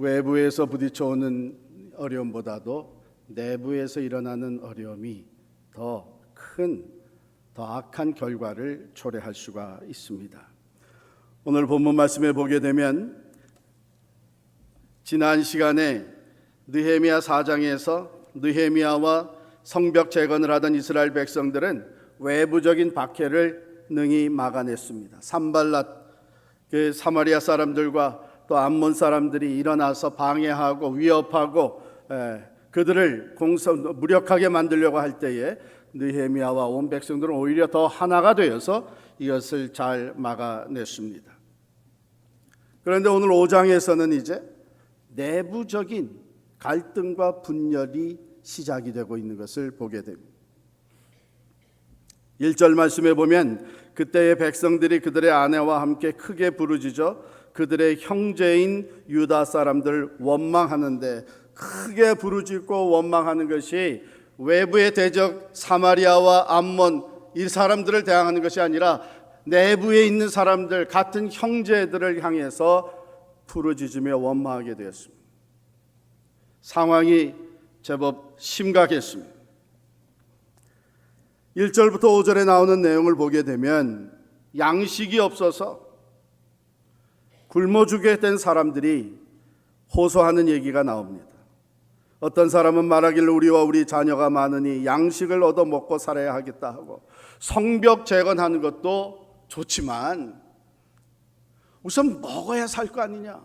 외부에서 부딪혀오는 어려움보다도 내부에서 일어나는 어려움이 더 악한 결과를 초래할 수가 있습니다. 오늘 본문 말씀에 보게 되면 지난 시간에 느헤미야 4장에서 느헤미야와 성벽 재건을 하던 이스라엘 백성들은 외부적인 박해를 능히 막아냈습니다. 산발랏 그 사마리아 사람들과 또 암몬 사람들이 일어나서 방해하고 위협하고 그들을 무력하게 만들려고 할 때에 느헤미야와 온 백성들은 오히려 더 하나가 되어서 이것을 잘 막아냈습니다. 그런데 오늘 5장에서는 이제 내부적인 갈등과 분열이 시작이 되고 있는 것을 보게 됩니다. 1절 말씀에 보면 그때의 백성들이 그들의 아내와 함께 크게 부르짖어 그들의 형제인 유다 사람들 원망하는데, 크게 부르짖고 원망하는 것이 외부의 대적 사마리아와 암몬 이 사람들을 대항하는 것이 아니라 내부에 있는 사람들, 같은 형제들을 향해서 부르짖으며 원망하게 되었습니다. 상황이 제법 심각했습니다. 1절부터 5절에 나오는 내용을 보게 되면 양식이 없어서 굶어 죽게 된 사람들이 호소하는 얘기가 나옵니다. 어떤 사람은 말하기를 우리와 우리 자녀가 많으니 양식을 얻어 먹고 살아야 하겠다 하고, 성벽 재건하는 것도 좋지만 우선 먹어야 살 거 아니냐,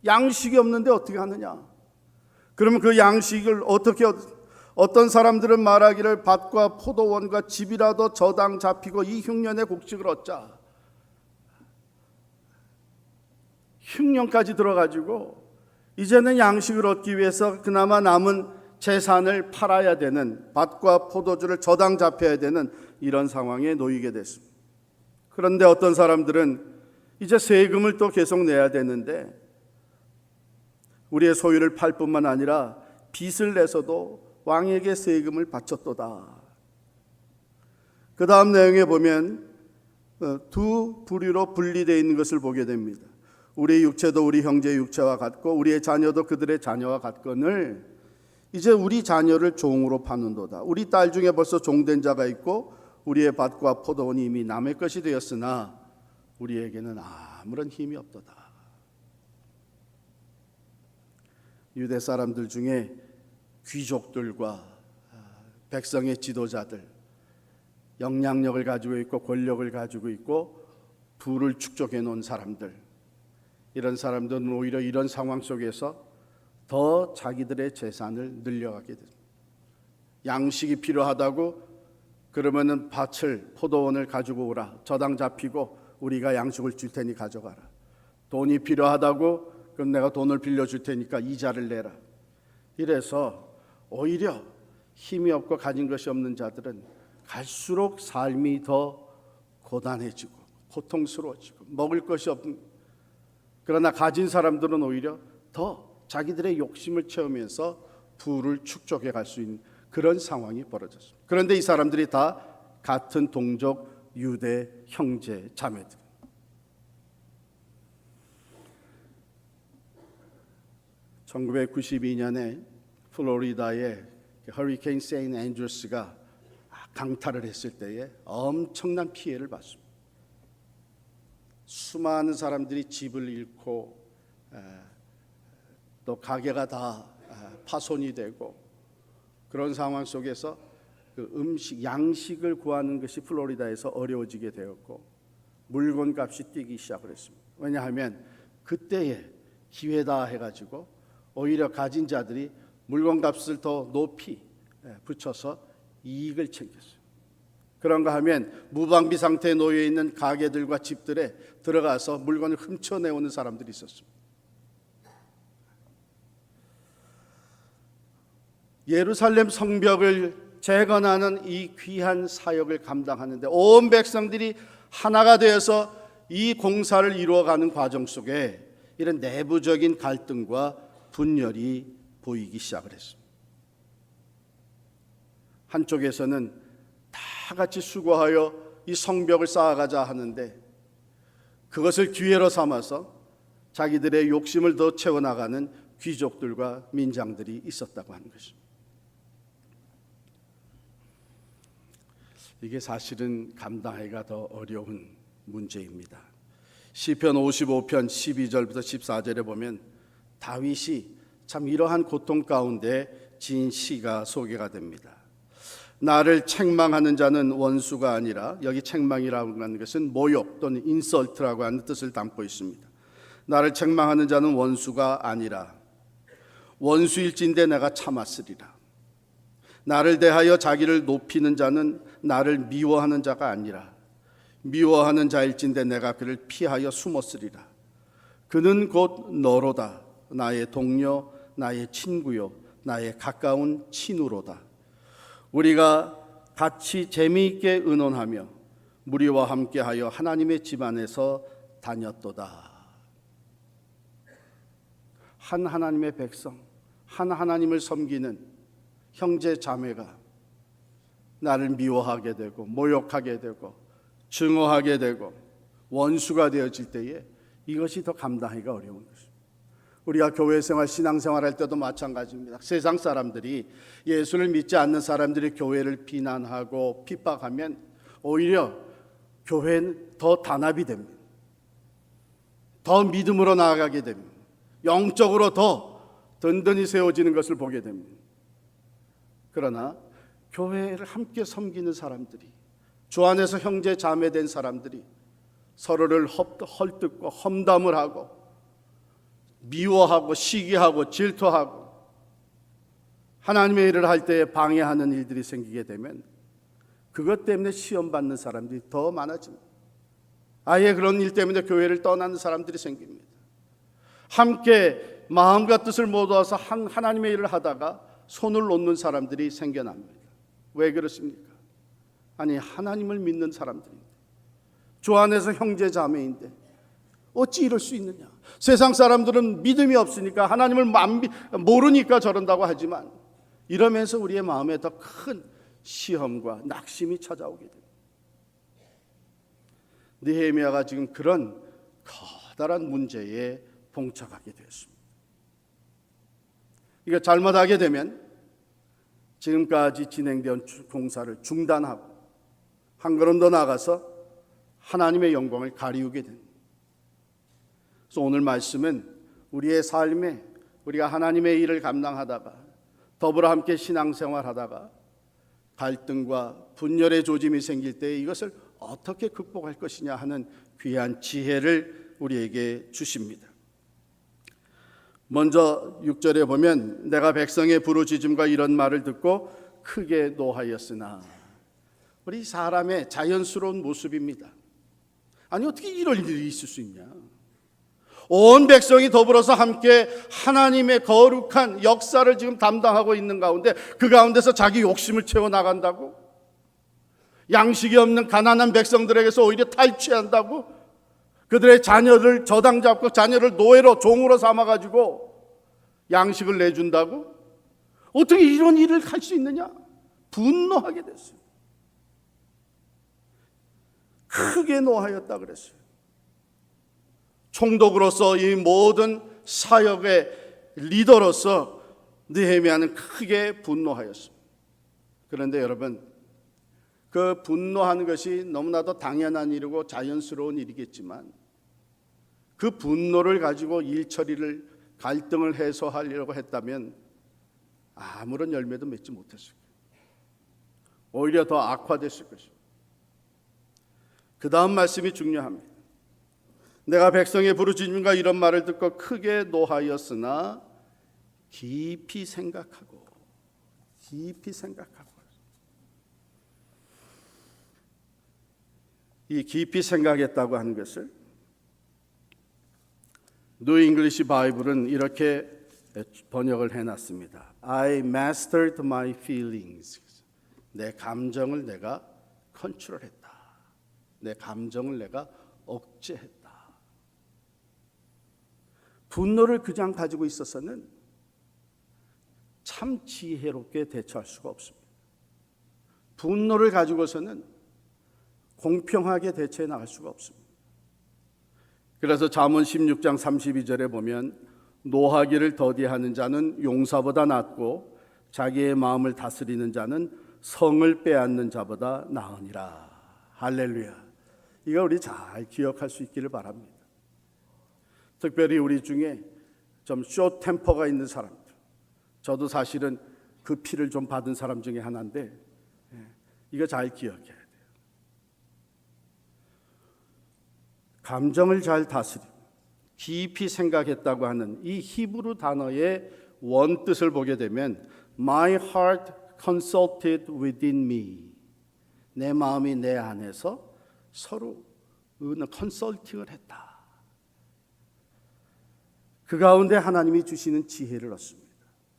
양식이 없는데 어떻게 하느냐. 그러면 그 양식을 어떤 사람들은 말하기를 밭과 포도원과 집이라도 저당 잡히고 이 흉년의 곡식을 얻자. 흉년까지 들어가지고 이제는 양식을 얻기 위해서 그나마 남은 재산을 팔아야 되는, 밭과 포도주를 저당 잡혀야 되는 이런 상황에 놓이게 됐습니다. 그런데 어떤 사람들은 이제 세금을 또 계속 내야 되는데 우리의 소유를 팔 뿐만 아니라 빚을 내서도 왕에게 세금을 바쳤도다. 그 다음 내용에 보면 두 부류로 분리되어 있는 것을 보게 됩니다. 우리의 육체도 우리 형제의 육체와 같고 우리의 자녀도 그들의 자녀와 같거늘 이제 우리 자녀를 종으로 파는도다. 우리 딸 중에 벌써 종된 자가 있고 우리의 밭과 포도원이 이미 남의 것이 되었으나 우리에게는 아무런 힘이 없도다. 유대 사람들 중에 귀족들과 백성의 지도자들, 영향력을 가지고 있고 권력을 가지고 있고 부를 축적해 놓은 사람들, 이런 사람들은 오히려 이런 상황 속에서 더 자기들의 재산을 늘려가게 됩니다. 양식이 필요하다고 그러면은 밭을, 포도원을 가지고 오라. 저당 잡히고 우리가 양식을 줄 테니 가져가라. 돈이 필요하다고 그럼 내가 돈을 빌려줄 테니까 이자를 내라. 이래서 오히려 힘이 없고 가진 것이 없는 자들은 갈수록 삶이 더 고단해지고 고통스러워지고 먹을 것이 없는, 그러나 가진 사람들은 오히려 더 자기들의 욕심을 채우면서 부를 축적해 갈 수 있는 그런 상황이 벌어졌습니다. 그런데 이 사람들이 다 같은 동족 유대 형제 자매들. (1992년에) 플로리다의 허리케인 세인 앤드루스가 강타를 했을 때에 엄청난 피해를 봤습니다. 수많은 사람들이 집을 잃고 또 가게가 다 파손이 되고, 그런 상황 속에서 그 양식을 구하는 것이 플로리다에서 어려워지게 되었고 물건값이 뛰기 시작을 했습니다. 왜냐하면 그때의 기회다 해가지고 오히려 가진 자들이 물건값을 더 높이 붙여서 이익을 챙겼어요. 그런가 하면 무방비 상태에 놓여 있는 가게들과 집들에 들어가서 물건을 훔쳐내오는 사람들이 있었습니다. 예루살렘 성벽을 재건하는 이 귀한 사역을 감당하는데 온 백성들이 하나가 되어서 이 공사를 이루어가는 과정 속에 이런 내부적인 갈등과 분열이 보이기 시작을 했습니다. 한쪽에서는 다 같이 수고하여 이 성벽을 쌓아가자 하는데 그것을 기회로 삼아서 자기들의 욕심을 더 채워나가는 귀족들과 민장들이 있었다고 하는 것입니다. 이게 사실은 감당하기가 더 어려운 문제입니다. 시편 55편 12절부터 14절에 보면 다윗이 참 이러한 고통 가운데 지은 시가 소개가 됩니다. 나를 책망하는 자는 원수가 아니라, 여기 책망이라고 하는 것은 모욕 또는 인설트라고 하는 뜻을 담고 있습니다. 나를 책망하는 자는 원수가 아니라 원수일진데 내가 참았으리라. 나를 대하여 자기를 높이는 자는 나를 미워하는 자가 아니라 미워하는 자일진데 내가 그를 피하여 숨었으리라. 그는 곧 너로다. 나의 동료, 나의 친구요, 나의 가까운 친우로다. 우리가 같이 재미있게 의논하며 무리와 함께하여 하나님의 집 안에서 다녔도다. 한 하나님의 백성, 한 하나님을 섬기는 형제 자매가 나를 미워하게 되고 모욕하게 되고 증오하게 되고 원수가 되어질 때에 이것이 더 감당하기가 어려운 것입니다. 우리가 교회 생활, 신앙생활 할 때도 마찬가지입니다. 세상 사람들이, 예수를 믿지 않는 사람들이 교회를 비난하고 핍박하면 오히려 교회는 더 단합이 됩니다. 더 믿음으로 나아가게 됩니다. 영적으로 더 든든히 세워지는 것을 보게 됩니다. 그러나 교회를 함께 섬기는 사람들이, 주 안에서 형제 자매 된 사람들이 서로를 헐뜯고 험담을 하고 미워하고 시기하고 질투하고 하나님의 일을 할 때에 방해하는 일들이 생기게 되면 그것 때문에 시험 받는 사람들이 더 많아집니다. 아예 그런 일 때문에 교회를 떠나는 사람들이 생깁니다. 함께 마음과 뜻을 모아서 하나님의 일을 하다가 손을 놓는 사람들이 생겨납니다. 왜 그렇습니까? 아니, 하나님을 믿는 사람들인데, 주 안에서 형제 자매인데 어찌 이럴 수 있느냐. 세상 사람들은 믿음이 없으니까, 하나님을 모르니까 저런다고 하지만, 이러면서 우리의 마음에 더 큰 시험과 낙심이 찾아오게 됩니다. 느헤미야가 지금 그런 커다란 문제에 봉착하게 되었습니다. 이거 잘못하게 되면 지금까지 진행된 공사를 중단하고 한 걸음 더 나아가서 하나님의 영광을 가리우게 됩니다. 그래서 오늘 말씀은 우리의 삶에, 우리가 하나님의 일을 감당하다가 더불어 함께 신앙생활하다가 갈등과 분열의 조짐이 생길 때 이것을 어떻게 극복할 것이냐 하는 귀한 지혜를 우리에게 주십니다. 먼저 6절에 보면 내가 백성의 부르짖음과 이런 말을 듣고 크게 노하였으나, 우리 사람의 자연스러운 모습입니다. 아니, 어떻게 이럴 일이 있을 수 있냐. 온 백성이 더불어서 함께 하나님의 거룩한 역사를 지금 담당하고 있는 가운데 그 가운데서 자기 욕심을 채워나간다고? 양식이 없는 가난한 백성들에게서 오히려 탈취한다고? 그들의 자녀를 저당 잡고 자녀를 노예로, 종으로 삼아가지고 양식을 내준다고? 어떻게 이런 일을 할 수 있느냐? 분노하게 됐어요. 크게 노하였다 그랬어요. 총독으로서 이 모든 사역의 리더로서 느헤미야는 크게 분노하였습니다. 그런데 여러분, 그 분노하는 것이 너무나도 당연한 일이고 자연스러운 일이겠지만 그 분노를 가지고 일 처리를, 갈등을 해소하려고 했다면 아무런 열매도 맺지 못했을 거예요. 오히려 더 악화됐을 것입니다. 그 다음 말씀이 중요합니다. 내가 백성의 부르짖음과 이런 말을 듣고 크게 노하였으나 깊이 생각하고 이 깊이 생각했다고 하는 것을 뉴 잉글리시 바이블은 이렇게 번역을 해놨습니다. I mastered my feelings. 내 감정을 내가 컨트롤했다. 내 감정을 내가 억제했다. 분노를 그냥 가지고 있어서는 참 지혜롭게 대처할 수가 없습니다. 분노를 가지고서는 공평하게 대처해 나갈 수가 없습니다. 그래서 잠언 16장 32절에 보면 노하기를 더디하는 자는 용사보다 낫고 자기의 마음을 다스리는 자는 성을 빼앗는 자보다 나으니라. 할렐루야. 이거 우리 잘 기억할 수 있기를 바랍니다. 특별히 우리 중에 좀 쇼템퍼가 있는 사람들, 저도 사실은 그 피를 좀 받은 사람 중에 하나인데 이거 잘 기억해야 돼요. 감정을 잘 다스리고 깊이 생각했다고 하는 이 히브리 단어의 원뜻을 보게 되면 My heart consulted within me. 내 마음이 내 안에서 서로 컨설팅을 했다. 그 가운데 하나님이 주시는 지혜를 얻습니다.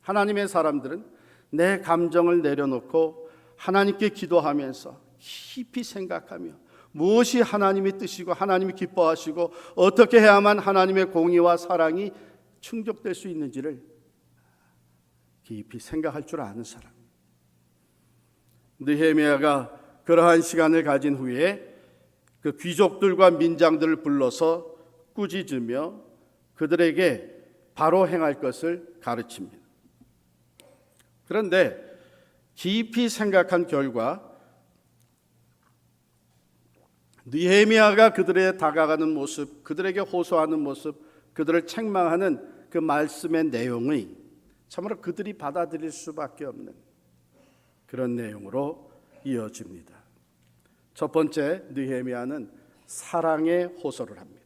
하나님의 사람들은 내 감정을 내려놓고 하나님께 기도하면서 깊이 생각하며 무엇이 하나님의 뜻이고 하나님이 기뻐하시고 어떻게 해야만 하나님의 공의와 사랑이 충족될 수 있는지를 깊이 생각할 줄 아는 사람. 느헤미야가 그러한 시간을 가진 후에 그 귀족들과 민장들을 불러서 꾸짖으며 그들에게 바로 행할 것을 가르칩니다. 그런데 깊이 생각한 결과 느헤미야가 그들에 다가가는 모습, 그들에게 호소하는 모습, 그들을 책망하는 그 말씀의 내용이 참으로 그들이 받아들일 수밖에 없는 그런 내용으로 이어집니다. 첫 번째, 느헤미야는 사랑의 호소를 합니다.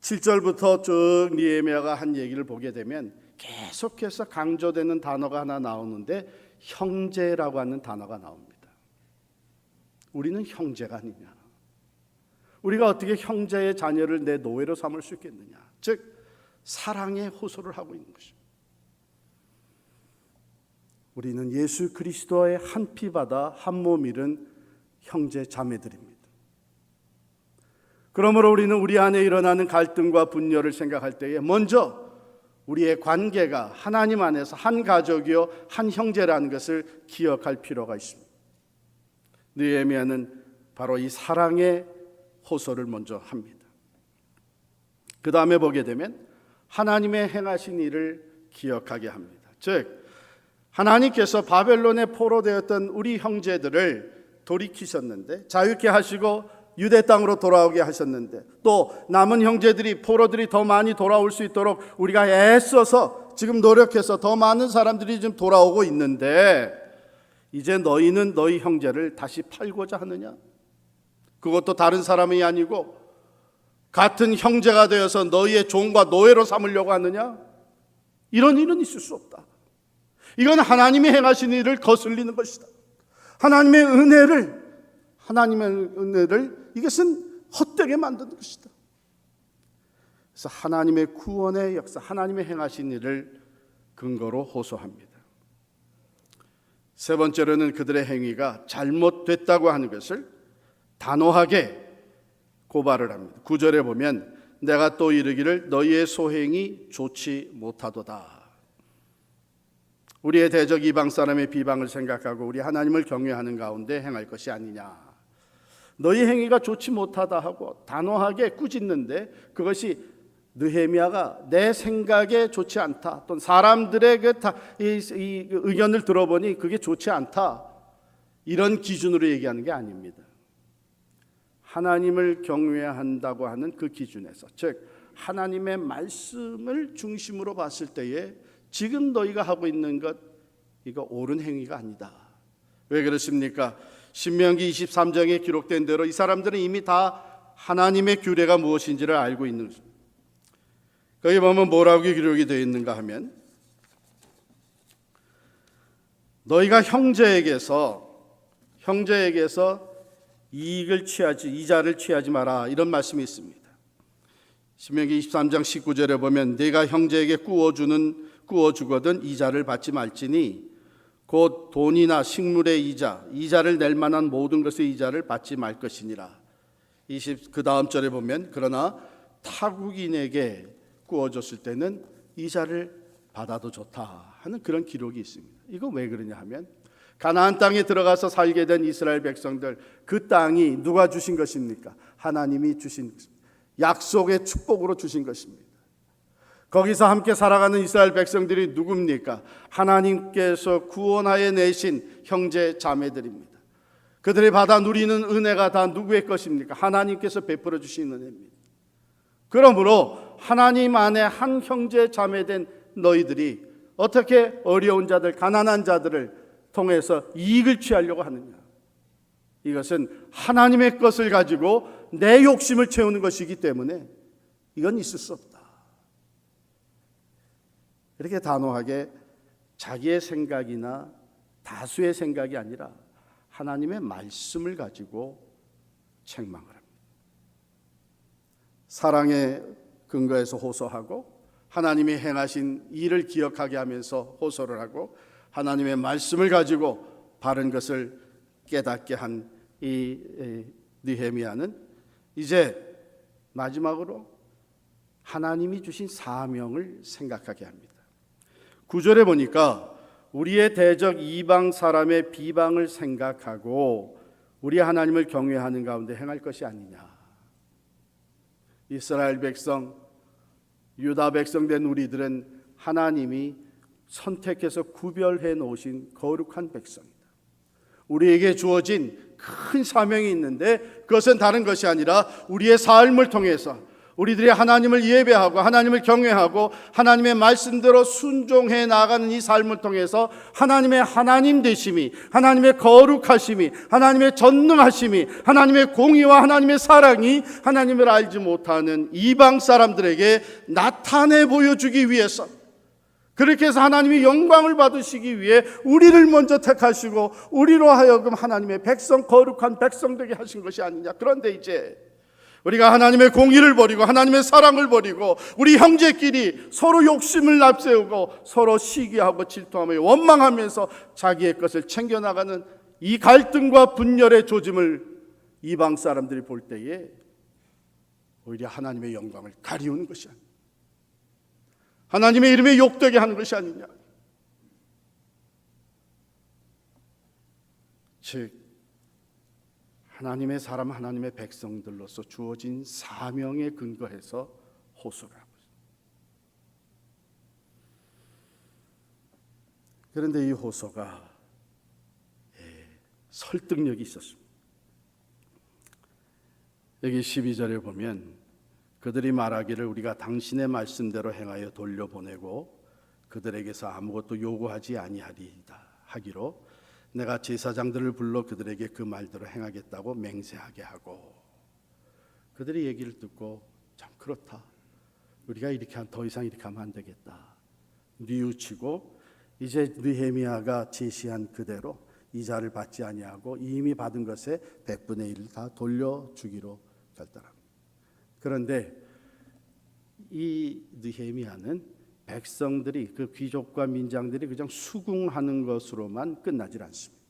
7절부터 쭉 느헤미야가 한 얘기를 보게 되면 계속해서 강조되는 단어가 하나 나오는데 형제라고 하는 단어가 나옵니다. 우리는 형제가 아니냐. 우리가 어떻게 형제의 자녀를 내 노예로 삼을 수 있겠느냐. 즉 사랑의 호소를 하고 있는 것입니다. 우리는 예수 그리스도의 한 피 받아 한 몸 이룬 형제 자매들입니다. 그러므로 우리는 우리 안에 일어나는 갈등과 분열을 생각할 때에 먼저 우리의 관계가 하나님 안에서 한 가족이요 한 형제라는 것을 기억할 필요가 있습니다. 느헤미야는 바로 이 사랑의 호소를 먼저 합니다. 그 다음에 보게 되면 하나님의 행하신 일을 기억하게 합니다. 즉 하나님께서 바벨론에 포로되었던 우리 형제들을 돌이키셨는데 자유케 하시고 유대 땅으로 돌아오게 하셨는데 또 남은 형제들이 포로들이 더 많이 돌아올 수 있도록 우리가 애써서 지금 노력해서 더 많은 사람들이 지금 돌아오고 있는데 이제 너희는 너희 형제를 다시 팔고자 하느냐? 그것도 다른 사람이 아니고 같은 형제가 되어서 너희의 종과 노예로 삼으려고 하느냐? 이런 일은 있을 수 없다. 이건 하나님이 행하신 일을 거슬리는 것이다. 하나님의 은혜를 이것은 헛되게 만드는 것이다. 그래서 하나님의 구원의 역사, 하나님의 행하신 일을 근거로 호소합니다. 세 번째로는 그들의 행위가 잘못됐다고 하는 것을 단호하게 고발을 합니다. 9절에 보면 내가 또 이르기를 너희의 소행이 좋지 못하도다. 우리의 대적 이방 사람의 비방을 생각하고 우리 하나님을 경외하는 가운데 행할 것이 아니냐. 너희 행위가 좋지 못하다 하고 단호하게 꾸짖는데 그것이 느헤미야가 내 생각에 좋지 않다 또는 사람들의 이 의견을 들어보니 그게 좋지 않다 이런 기준으로 얘기하는 게 아닙니다. 하나님을 경외한다고 하는 그 기준에서 즉 하나님의 말씀을 중심으로 봤을 때에 지금 너희가 하고 있는 것 이거 옳은 행위가 아니다. 왜 그렇습니까? 신명기 23장에 기록된 대로 이 사람들은 이미 다 하나님의 규례가 무엇인지를 알고 있는 것입니다. 거기 보면 뭐라고 기록이 되어 있는가 하면 너희가 형제에게서 이자를 취하지 마라 이런 말씀이 있습니다. 신명기 23장 19절에 보면 네가 형제에게 꾸어주거든 이자를 받지 말지니 곧 돈이나 식물의 이자를 낼 만한 모든 것의 이자를 받지 말 것이니라. 그 다음 절에 보면 그러나 타국인에게 꾸어줬을 때는 이자를 받아도 좋다 하는 그런 기록이 있습니다. 이거 왜 그러냐 하면 가나안 땅에 들어가서 살게 된 이스라엘 백성들 그 땅이 누가 주신 것입니까? 하나님이 주신 약속의 축복으로 주신 것입니다. 거기서 함께 살아가는 이스라엘 백성들이 누굽니까? 하나님께서 구원하여 내신 형제 자매들입니다. 그들이 받아 누리는 은혜가 다 누구의 것입니까? 하나님께서 베풀어 주신 은혜입니다. 그러므로 하나님 안에 한 형제 자매된 너희들이 어떻게 어려운 자들, 가난한 자들을 통해서 이익을 취하려고 하느냐? 이것은 하나님의 것을 가지고 내 욕심을 채우는 것이기 때문에 이건 있을 수 없다. 이렇게 단호하게 자기의 생각이나 다수의 생각이 아니라 하나님의 말씀을 가지고 책망을 합니다. 사랑의 근거에서 호소하고 하나님이 행하신 일을 기억하게 하면서 호소를 하고 하나님의 말씀을 가지고 바른 것을 깨닫게 한 이 느헤미야는 이제 마지막으로 하나님이 주신 사명을 생각하게 합니다. 9절에 보니까 우리의 대적 이방 사람의 비방을 생각하고 우리 하나님을 경외하는 가운데 행할 것이 아니냐. 이스라엘 백성, 유다 백성 된 우리들은 하나님이 선택해서 구별해 놓으신 거룩한 백성이다. 우리에게 주어진 큰 사명이 있는데 그것은 다른 것이 아니라 우리의 삶을 통해서 우리들이 하나님을 예배하고 하나님을 경외하고 하나님의 말씀대로 순종해 나가는 이 삶을 통해서 하나님의 하나님 되심이, 하나님의 거룩하심이, 하나님의 전능하심이, 하나님의 공의와 하나님의 사랑이 하나님을 알지 못하는 이방 사람들에게 나타내 보여주기 위해서, 그렇게 해서 하나님이 영광을 받으시기 위해 우리를 먼저 택하시고 우리로 하여금 하나님의 백성, 거룩한 백성 되게 하신 것이 아니냐. 그런데 이제 우리가 하나님의 공의를 버리고 하나님의 사랑을 버리고 우리 형제끼리 서로 욕심을 앞세우고 서로 시기하고 질투하며 원망하면서 자기의 것을 챙겨나가는 이 갈등과 분열의 조짐을 이방 사람들이 볼 때에 오히려 하나님의 영광을 가리우는 것이 아니냐, 하나님의 이름에 욕되게 하는 것이 아니냐. 즉 하나님의 사람, 하나님의 백성들로서 주어진 사명에 근거해서 호소를 하고 있습니다. 그런데 이 호소가 설득력이 있었습니다. 여기 12절에 보면 그들이 말하기를 우리가 당신의 말씀대로 행하여 돌려보내고 그들에게서 아무것도 요구하지 아니하리이다 하기로 내가 제사장들을 불러 그들에게 그 말대로 행하겠다고 맹세하게 하고, 그들이 얘기를 듣고 참 그렇다, 우리가 이렇게 더 이상 이렇게 하면 안 되겠다 뉘우치고 이제 느헤미야가 제시한 그대로 이자를 받지 아니하고 이미 받은 것의 100분의 1을 다 돌려주기로 결단합니다. 그런데 이 느헤미야는 백성들이, 그 귀족과 민장들이 그냥 수긍하는 것으로만 끝나질 않습니다.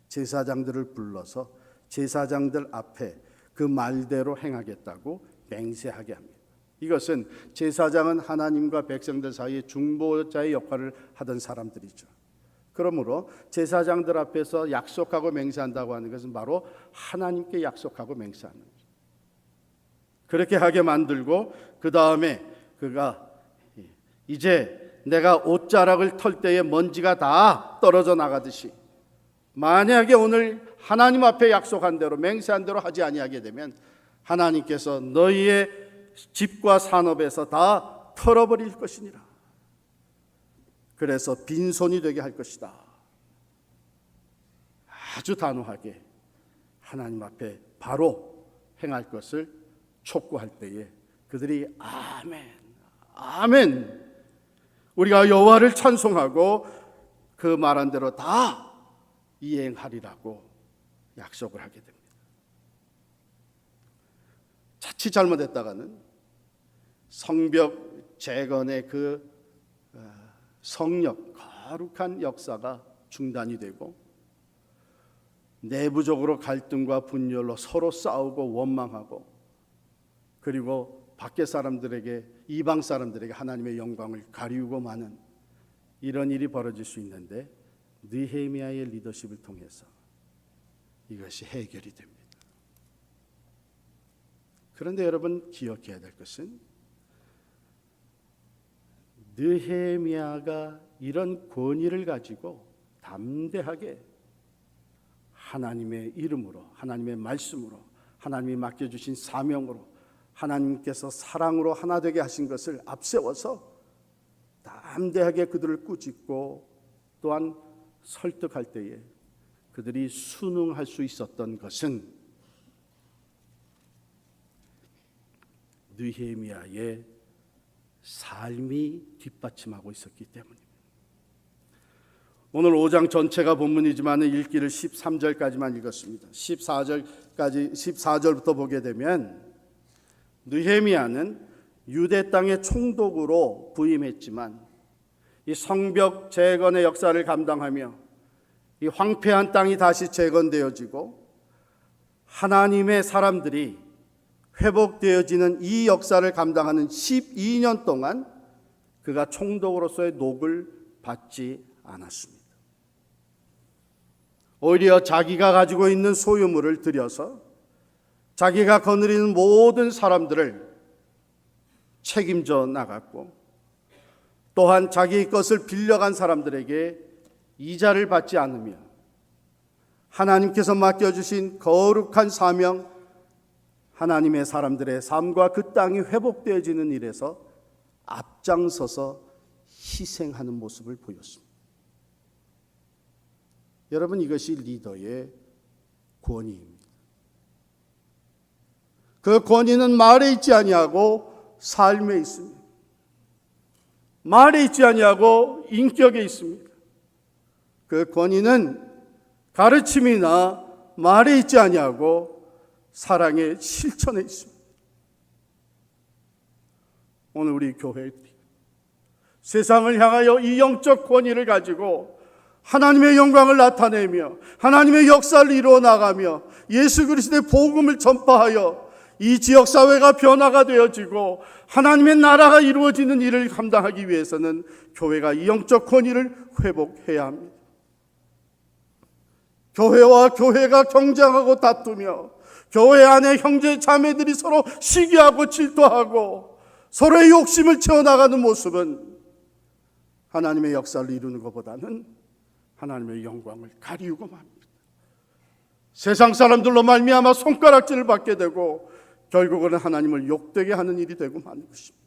제사장들을 불러서 제사장들 앞에 그 말대로 행하겠다고 맹세하게 합니다. 이것은 제사장은 하나님과 백성들 사이에 중보자의 역할을 하던 사람들이죠. 그러므로 제사장들 앞에서 약속하고 맹세한다고 하는 것은 바로 하나님께 약속하고 맹세하는 거죠. 그렇게 하게 만들고 그 다음에 그가 이제 내가 옷자락을 털 때에 먼지가 다 떨어져 나가듯이 만약에 오늘 하나님 앞에 약속한 대로 맹세한 대로 하지 아니하게 되면 하나님께서 너희의 집과 산업에서 다 털어버릴 것이니라. 그래서 빈손이 되게 할 것이다. 아주 단호하게 하나님 앞에 바로 행할 것을 촉구할 때에 그들이 아멘, 아멘, 우리가 여호와를 찬송하고 그 말한 대로 다 이행하리라고 약속을 하게 됩니다. 자칫 잘못했다가는 성벽 재건의 그 성역, 거룩한 역사가 중단이 되고 내부적으로 갈등과 분열로 서로 싸우고 원망하고, 그리고 밖에 사람들에게, 이방 사람들에게 하나님의 영광을 가리우고 마는 이런 일이 벌어질 수 있는데 느헤미야의 리더십을 통해서 이것이 해결이 됩니다. 그런데 여러분 기억해야 될 것은 느헤미야가 이런 권위를 가지고 담대하게 하나님의 이름으로, 하나님의 말씀으로, 하나님이 맡겨주신 사명으로, 하나님께서 사랑으로 하나 되게 하신 것을 앞세워서 담대하게 그들을 꾸짖고 또한 설득할 때에 그들이 순응할 수 있었던 것은 느헤미야의 삶이 뒷받침하고 있었기 때문입니다. 오늘 5장 전체가 본문이지만 읽기를 13절까지만 읽었습니다. 14절부터 보게 되면 느헤미야는 유대 땅의 총독으로 부임했지만 이 성벽 재건의 역사를 감당하며 이 황폐한 땅이 다시 재건되어지고 하나님의 사람들이 회복되어지는 이 역사를 감당하는 12년 동안 그가 총독으로서의 녹을 받지 않았습니다. 오히려 자기가 가지고 있는 소유물을 들여서 자기가 거느리는 모든 사람들을 책임져 나갔고 또한 자기의 것을 빌려간 사람들에게 이자를 받지 않으며 하나님께서 맡겨주신 거룩한 사명, 하나님의 사람들의 삶과 그 땅이 회복되어지는 일에서 앞장서서 희생하는 모습을 보였습니다. 여러분, 이것이 리더의 권위입니다. 그 권위는 말에 있지 아니하고 삶에 있습니다. 말에 있지 아니하고 인격에 있습니다. 그 권위는 가르침이나 말에 있지 아니하고 사랑의 실천에 있습니다. 오늘 우리 교회들이 세상을 향하여 이 영적 권위를 가지고 하나님의 영광을 나타내며 하나님의 역사를 이루어 나가며 예수 그리스도의 복음을 전파하여 이 지역사회가 변화가 되어지고 하나님의 나라가 이루어지는 일을 감당하기 위해서는 교회가 이 영적 권위를 회복해야 합니다. 교회와 교회가 경쟁하고 다투며 교회 안에 형제 자매들이 서로 시기하고 질투하고 서로의 욕심을 채워나가는 모습은 하나님의 역사를 이루는 것보다는 하나님의 영광을 가리우고 맙니다. 세상 사람들로 말미암아 손가락질을 받게 되고 결국은 하나님을 욕되게 하는 일이 되고 마는 것입니다.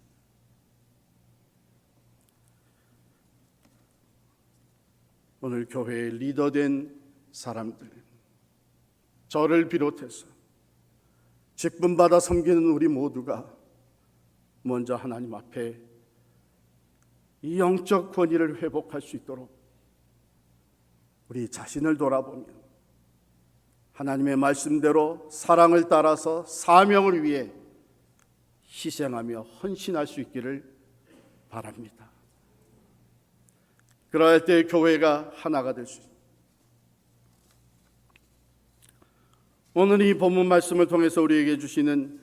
오늘 교회의 리더된 사람들, 저를 비롯해서 직분받아 섬기는 우리 모두가 먼저 하나님 앞에 이 영적 권위를 회복할 수 있도록 우리 자신을 돌아보며 하나님의 말씀대로 사랑을 따라서 사명을 위해 희생하며 헌신할 수 있기를 바랍니다. 그럴 때 교회가 하나가 될 수 있습니다. 오늘 이 본문 말씀을 통해서 우리에게 주시는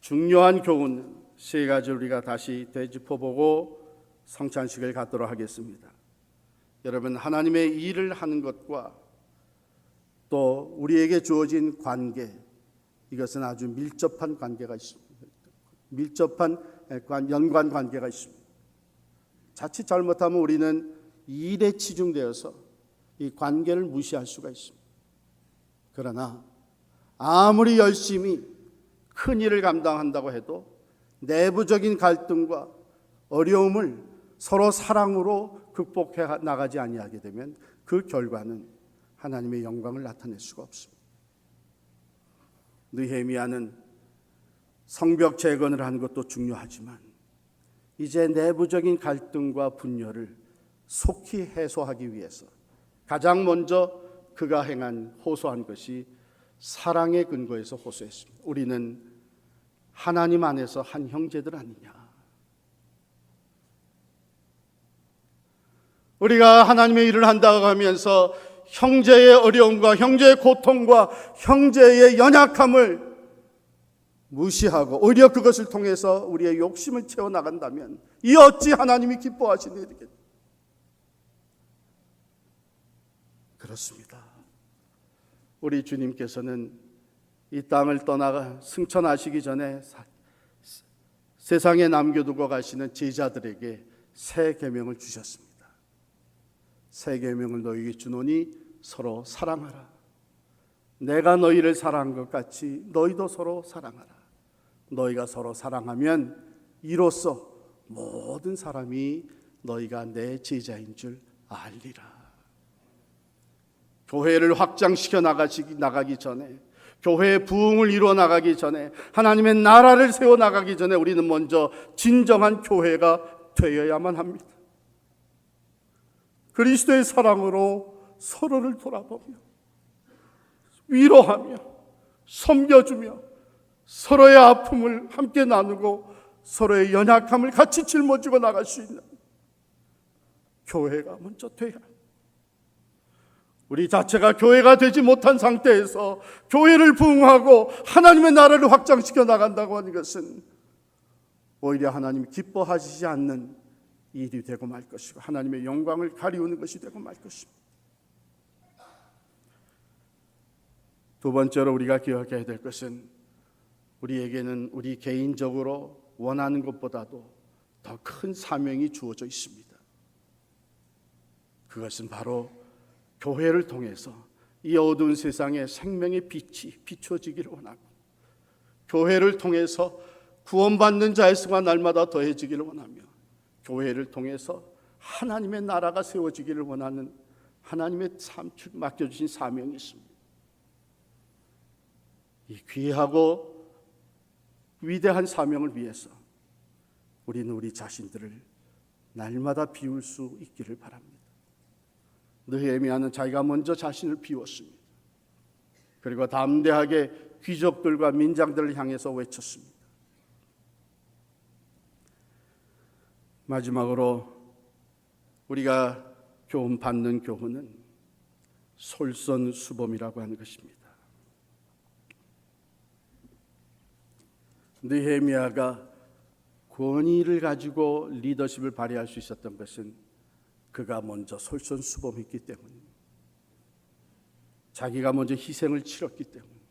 중요한 교훈 세 가지 우리가 다시 되짚어보고 성찬식을 갖도록 하겠습니다. 여러분, 하나님의 일을 하는 것과 또 우리에게 주어진 관계, 이것은 아주 밀접한 관계가 있습니다. 밀접한 연관 관계가 있습니다. 자칫 잘못하면 우리는 일에 치중되어서 이 관계를 무시할 수가 있습니다. 그러나 아무리 열심히 큰 일을 감당한다고 해도 내부적인 갈등과 어려움을 서로 사랑으로 극복해 나가지 아니하게 되면 그 결과는 하나님의 영광을 나타낼 수가 없습니다. 느헤미야는 성벽 재건을 하는 것도 중요하지만 이제 내부적인 갈등과 분열을 속히 해소하기 위해서 가장 먼저 그가 행한 호소한 것이 사랑의 근거에서 호소했습니다. 우리는 하나님 안에서 한 형제들 아니냐. 우리가 하나님의 일을 한다고 하면서 형제의 어려움과 형제의 고통과 형제의 연약함을 무시하고 오히려 그것을 통해서 우리의 욕심을 채워나간다면 이 어찌 하나님이 기뻐하시는 일이겠습니까? 그렇습니다. 우리 주님께서는 이 땅을 떠나가 승천하시기 전에 세상에 남겨두고 가시는 제자들에게 새 계명을 주셨습니다. 새 계명을 너희에게 주노니 서로 사랑하라. 내가 너희를 사랑한 것 같이 너희도 서로 사랑하라. 너희가 서로 사랑하면 이로써 모든 사람이 너희가 내 제자인 줄 알리라. 교회를 확장시켜 나가기 전에, 교회의 부흥을 이루어 나가기 전에, 하나님의 나라를 세워 나가기 전에 우리는 먼저 진정한 교회가 되어야만 합니다. 그리스도의 사랑으로 서로를 돌아보며 위로하며 섬겨주며 서로의 아픔을 함께 나누고 서로의 연약함을 같이 짊어지고 나갈 수 있는 교회가 먼저 돼야 합니다. 우리 자체가 교회가 되지 못한 상태에서 교회를 부흥하고 하나님의 나라를 확장시켜 나간다고 하는 것은 오히려 하나님이 기뻐하시지 않는 일이 되고 말 것이고 하나님의 영광을 가리우는 것이 되고 말 것입니다. 두 번째로 우리가 기억해야 될 것은 우리에게는 우리 개인적으로 원하는 것보다도 더 큰 사명이 주어져 있습니다. 그것은 바로 교회를 통해서 이 어두운 세상에 생명의 빛이 비춰지기를 원하고, 교회를 통해서 구원받는 자의 수가 날마다 더해지기를 원하며, 교회를 통해서 하나님의 나라가 세워지기를 원하는 하나님의 맡겨주신 사명이 있습니다. 이 귀하고 위대한 사명을 위해서 우리는 우리 자신들을 날마다 비울 수 있기를 바랍니다. 느헤미야는 자기가 먼저 자신을 비웠습니다. 그리고 담대하게 귀족들과 민장들을 향해서 외쳤습니다. 마지막으로 우리가 교훈 받는 교훈은 솔선수범이라고 하는 것입니다. 느헤미야가 권위를 가지고 리더십을 발휘할 수 있었던 것은 그가 먼저 솔선수범했기 때문입니다. 자기가 먼저 희생을 치렀기 때문입니다.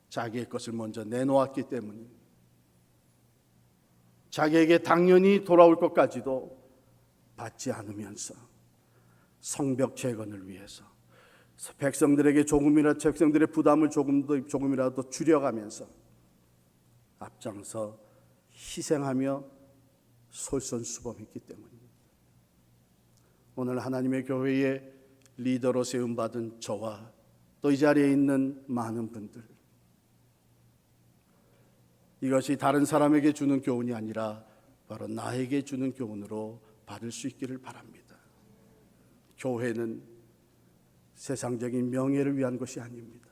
자기의 것을 먼저 내놓았기 때문입니다. 자기에게 당연히 돌아올 것까지도 받지 않으면서 성벽 재건을 위해서 백성들에게 백성들의 부담을 조금이라도 줄여가면서 앞장서 희생하며 솔선수범했기 때문입니다. 오늘 하나님의 교회의 리더로 세움받은 저와 또 이 자리에 있는 많은 분들, 이것이 다른 사람에게 주는 교훈이 아니라 바로 나에게 주는 교훈으로 받을 수 있기를 바랍니다. 교회는 세상적인 명예를 위한 것이 아닙니다.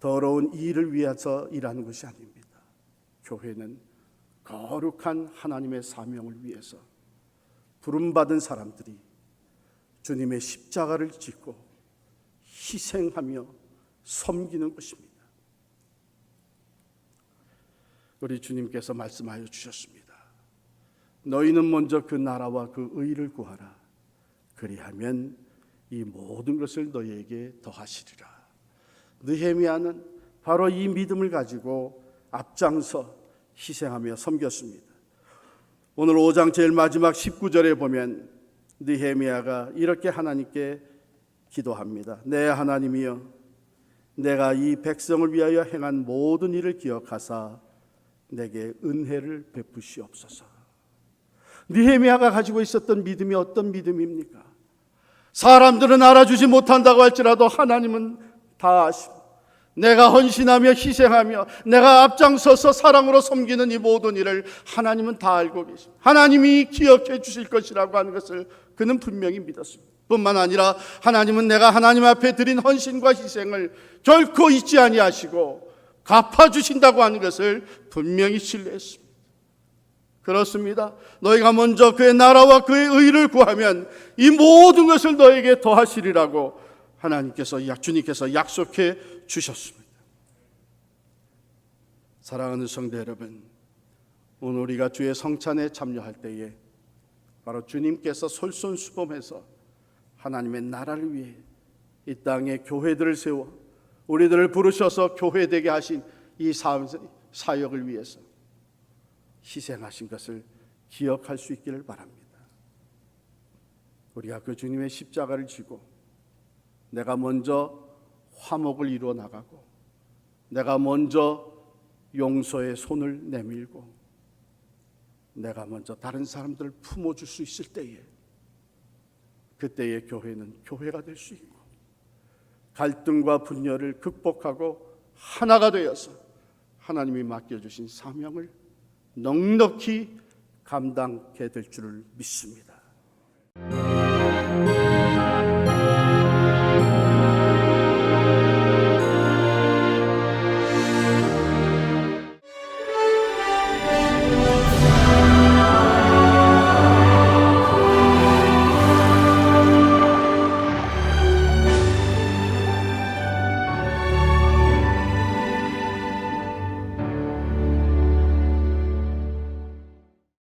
더러운 일을 위해서 일하는 것이 아닙니다. 교회는 거룩한 하나님의 사명을 위해서 부름받은 사람들이 주님의 십자가를 짓고 희생하며 섬기는 것입니다. 우리 주님께서 말씀하여 주셨습니다. 너희는 먼저 그 나라와 그 의를 구하라. 그리하면 이 모든 것을 너희에게 더하시리라. 느헤미야는 바로 이 믿음을 가지고 앞장서 희생하며 섬겼습니다. 오늘 5장 제일 마지막 19절에 보면 느헤미야가 이렇게 하나님께 기도합니다. 내 하나님이여, 내가 이 백성을 위하여 행한 모든 일을 기억하사 내게 은혜를 베푸시옵소서. 느헤미야가 가지고 있었던 믿음이 어떤 믿음입니까? 사람들은 알아주지 못한다고 할지라도 하나님은 다 아십니다. 내가 헌신하며 희생하며 내가 앞장서서 사랑으로 섬기는 이 모든 일을 하나님은 다 알고 계십니다. 하나님이 기억해 주실 것이라고 하는 것을 그는 분명히 믿었습니다. 뿐만 아니라 하나님은 내가 하나님 앞에 드린 헌신과 희생을 결코 잊지 아니하시고 갚아주신다고 하는 것을 분명히 신뢰했습니다. 그렇습니다. 너희가 먼저 그의 나라와 그의 의를 구하면 이 모든 것을 너에게 더하시리라고 주님께서 약속해 주셨습니다. 사랑하는 성도 여러분, 오늘 우리가 주의 성찬에 참여할 때에 바로 주님께서 솔선수범해서 하나님의 나라를 위해 이 땅에 교회들을 세워 우리들을 부르셔서 교회되게 하신 이 사역을 위해서 희생하신 것을 기억할 수 있기를 바랍니다. 우리가 그 주님의 십자가를 지고 내가 먼저 화목을 이루어 나가고 내가 먼저 용서의 손을 내밀고 내가 먼저 다른 사람들을 품어줄 수 있을 때에 그때의 교회는 교회가 될 수 있고 갈등과 분열을 극복하고 하나가 되어서 하나님이 맡겨주신 사명을 넉넉히 감당하게 될 줄을 믿습니다.